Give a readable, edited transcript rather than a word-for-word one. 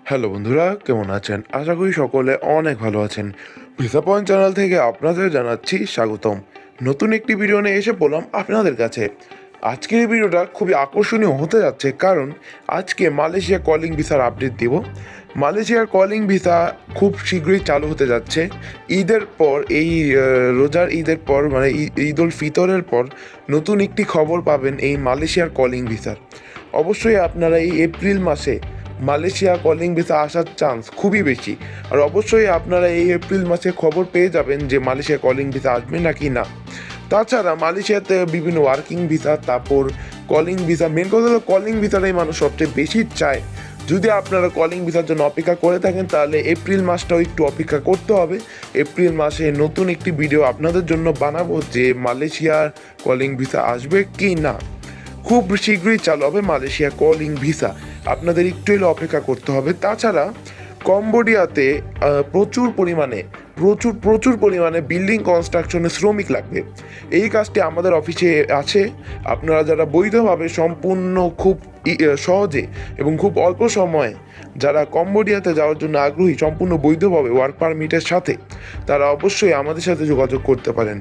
Hello বন্ধুরা, কেমন আছেন? আশা করি সকলে অনেক ভালো আছেন। ভিসা পয়েন্ট চ্যানেল থেকে আপনাদের জানাচ্ছি স্বাগতম। নতুন একটি ভিডিও নিয়ে এসে পড়লাম আপনাদের কাছে। আজকের এই ভিডিওটা খুবই আকর্ষণীয় হতে যাচ্ছে, কারণ আজকে মালয়েশিয়া কলিং ভিসার আপডেট দিব। মালয়েশিয়ার কলিং ভিসা খুব শীঘ্রই চালু হতে যাচ্ছে। ঈদের পর রোজার ঈদের পর মানে ঈদ উল ফিতরের পর নতুন একটি খবর পাবেন এই মালয়েশিয়ার কলিং ভিসার। অবশ্যই আপনারা এই এপ্রিল মাসে মালয়েশিয়া কলিং ভিসা আসার চান্স খুবই বেশি। আর অবশ্যই আপনারা এই এপ্রিল মাসে খবর পেয়ে যাবেন যে মালয়েশিয়া কলিং ভিসা আসবে নাকি না। তাছাড়া মালয়েশিয়াতে বিভিন্ন ওয়ার্কিং ভিসা, তারপর কলিং ভিসা, মেন কথা হলো কলিং ভিসাটাই মানুষ সবচেয়ে বেশি চায়। যদি আপনারা কলিং ভিসার জন্য অপেক্ষা করে থাকেন, তাহলে এপ্রিল মাসটাও একটু অপেক্ষা করতে হবে। এপ্রিল মাসে নতুন একটি ভিডিও আপনাদের জন্য বানাবো যে মালয়েশিয়ার কলিং ভিসা আসবে কি না। খুব শীঘ্রই চালু হবে মালয়েশিয়া কলিং ভিসা, আপনাদের একটু হলে অপেক্ষা করতে হবে। তাছাড়া কম্বোডিয়াতে প্রচুর পরিমাণে বিল্ডিং কনস্ট্রাকশনের শ্রমিক লাগবে। এই কাজটি আমাদের অফিসে আছে। আপনারা যারা বৈধভাবে সম্পূর্ণ খুব সহজে এবং খুব অল্প সময়ে যারা কম্বোডিয়াতে যাওয়ার জন্য আগ্রহী সম্পূর্ণ বৈধভাবে ওয়ার্ক পারমিটের সাথে, তারা অবশ্যই আমাদের সাথে যোগাযোগ করতে পারেন।